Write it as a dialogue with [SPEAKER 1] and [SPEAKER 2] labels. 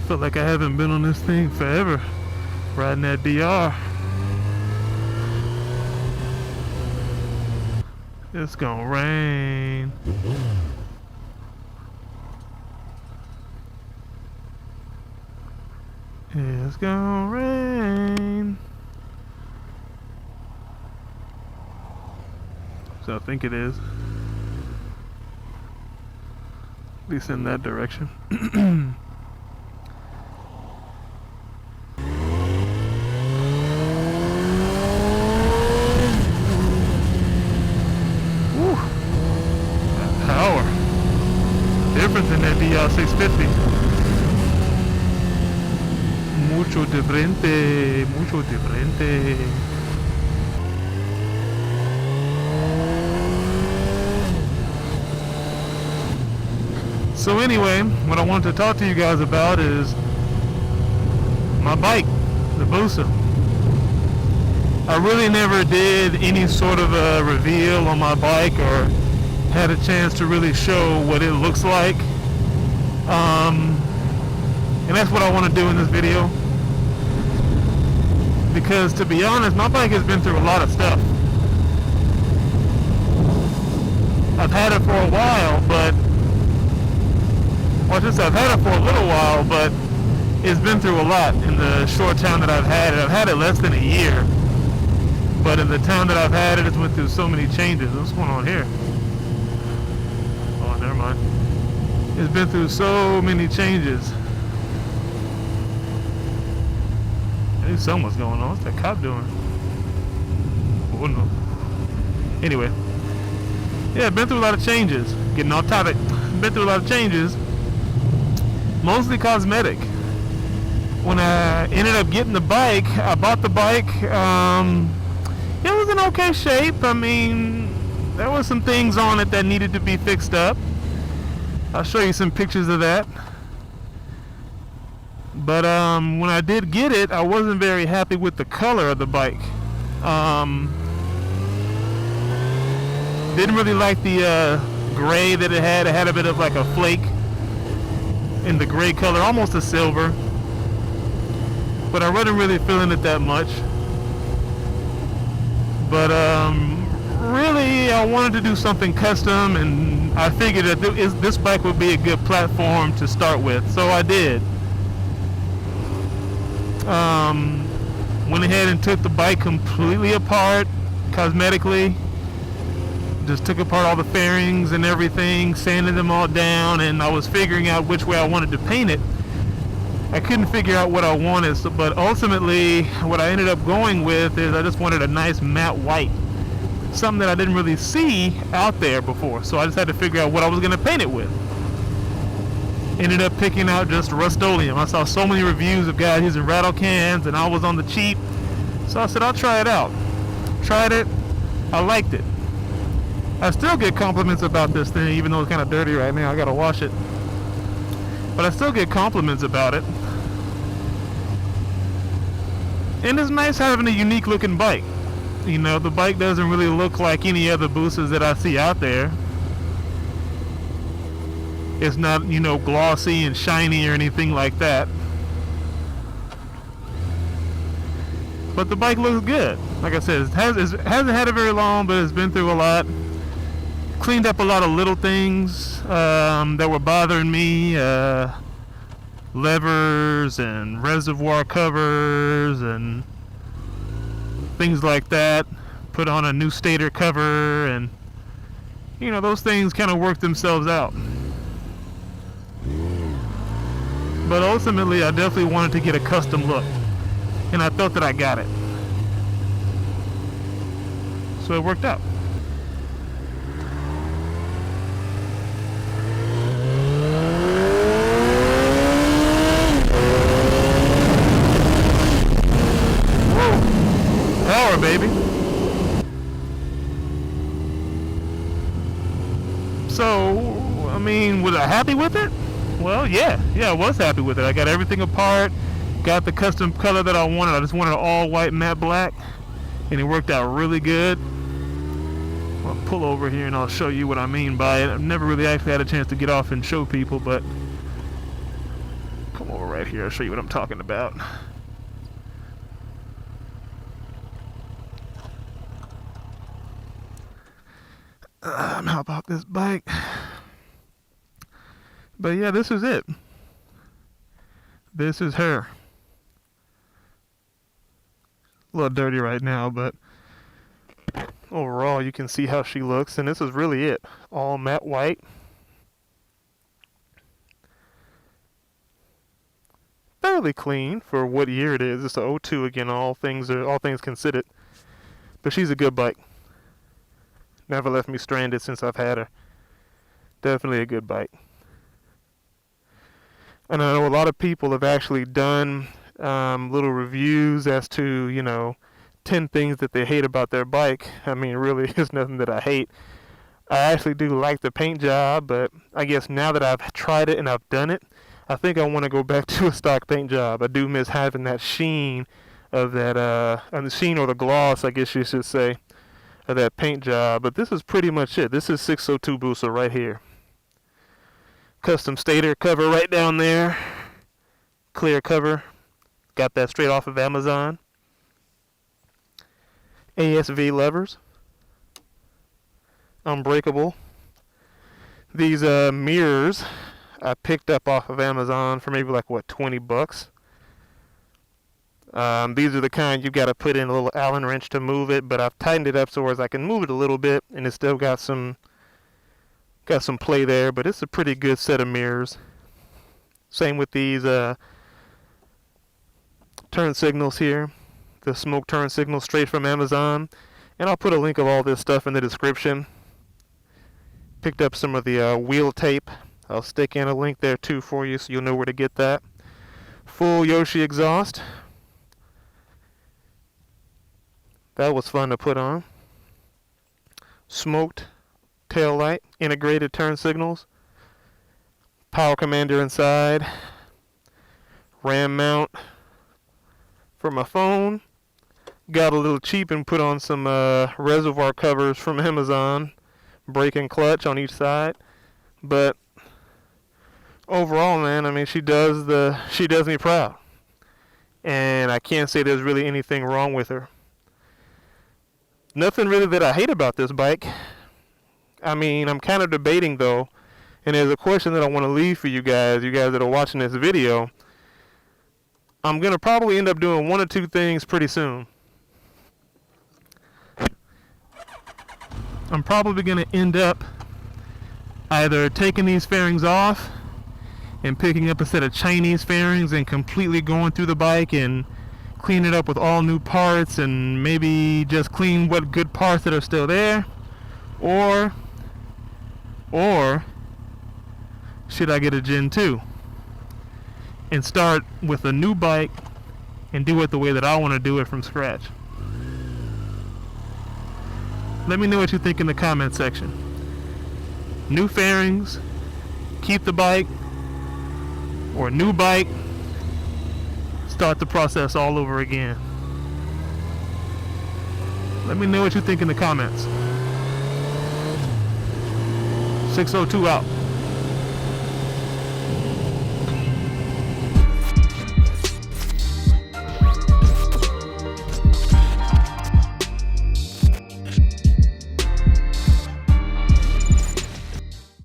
[SPEAKER 1] feel like I haven't been on this thing forever, riding that DR. It's gonna rain. It's gonna rain. So I think it is. At least in that direction. Woo! That power. Difference in that DR 650. Mucho diferente. Mucho diferente. So anyway, what I wanted to talk to you guys about is my bike, the Busa. I really never did any sort of a reveal on my bike or had a chance to really show what it looks like. And that's what I want to do in this video. Because to be honest, my bike has been through a lot of stuff. I've had it for a while, but I've had it for a little while, but it's been through a lot in the short time that I've had it. I've had it less than a year, but in the time that I've had it, it's went through so many changes. What's going on here? Oh, never mind. It's been through so many changes. Maybe something's going on. What's that cop doing? Oh no. Anyway, yeah, been through a lot of changes. Getting off topic. Been through a lot of changes. Mostly cosmetic. When I ended up getting the bike, I bought the bike. It was in okay shape. I mean, there were some things on it that needed to be fixed up. I'll show you some pictures of that. But when I did get it, I wasn't very happy with the color of the bike. Didn't really like the gray that it had. It had a bit of like a flake in the gray color, almost a silver, but I wasn't really feeling it that much. But really I wanted to do something custom, and I figured that this bike would be a good platform to start with, so I did. Went ahead and took the bike completely apart, cosmetically. Just took apart all the fairings and everything, sanded them all down, and I was figuring out which way I wanted to paint it. I couldn't figure out what I wanted, but ultimately what I ended up going with is I just wanted a nice matte white. Something that I didn't really see out there before, so I just had to figure out what I was going to paint it with. Ended up picking out just Rust-Oleum. I saw so many reviews of guys using rattle cans, and I was on the cheap, so I said I'll try it out. Tried it, I liked it. I still get compliments about this thing, even though it's kind of dirty right now. I gotta wash it, but I still get compliments about it. And it's nice having a unique looking bike. You know, the bike doesn't really look like any other Busas that I see out there. It's not, you know, glossy and shiny or anything like that. But the bike looks good. Like I said, it hasn't had it very long, but it's been through a lot. Cleaned up a lot of little things that were bothering me. Levers and reservoir covers and things like that. Put on a new stator cover, and you know, those things kind of work themselves out. But ultimately I definitely wanted to get a custom look, and I felt that I got it, so it worked out. Power, baby. So, I mean, was I happy with it? Well, yeah, I was happy with it. I got everything apart, got the custom color that I wanted. I just wanted an all white matte black, and it worked out really good. I'll pull over here and I'll show you what I mean by it. I've never really actually had a chance to get off and show people, but come over right right here. I'll show you what I'm talking about. How about this bike? But yeah, this is it. This is her. A little dirty right now, but overall you can see how she looks, and this is really it. All matte white. Fairly clean for what year it is. It's an 02 again, all things considered. But she's a good bike. Never left me stranded since I've had her. Definitely a good bike. And I know a lot of people have actually done little reviews as to, 10 things that they hate about their bike. I mean, really, it's nothing that I hate. I actually do like the paint job, but I guess now that I've tried it and I've done it, I think I want to go back to a stock paint job. I do miss having that sheen of that, the sheen or the gloss, I guess you should say, of that paint job. But this is pretty much it. This is 602 Busa right here. Custom stator cover right down there. Clear cover. Got that straight off of Amazon. ASV levers. Unbreakable. These mirrors I picked up off of Amazon for maybe like $20. These are the kind you've got to put in a little Allen wrench to move it, but I've tightened it up so as I can move it a little bit, and it's still got some play there. But it's a pretty good set of mirrors. Same with these turn signals here, the smoke turn signals straight from Amazon, and I'll put a link of all this stuff in the description. Picked up some of the wheel tape. I'll stick in a link there too for you so you'll know where to get that. Full Yoshi exhaust. That was fun to put on. Smoked tail light, integrated turn signals. Power commander inside. RAM mount for my phone. Got a little cheap and put on some reservoir covers from Amazon. Brake and clutch on each side. But overall, man, I mean, she does me proud. And I can't say there's really anything wrong with her. Nothing really that I hate about this bike. I mean, I'm kind of debating though, and there's a question that I want to leave for you guys that are watching this video. I'm going to probably end up doing one or two things pretty soon. I'm probably going to end up either taking these fairings off and picking up a set of Chinese fairings and completely going through the bike and clean it up with all new parts and maybe just clean what good parts that are still there, or should I get a Gen 2 and start with a new bike and do it the way that I want to do it from scratch? Let me know what you think in the comment section. New fairings, keep the bike, or new bike, start the process all over again. Let me know what you think in the comments. 602 out.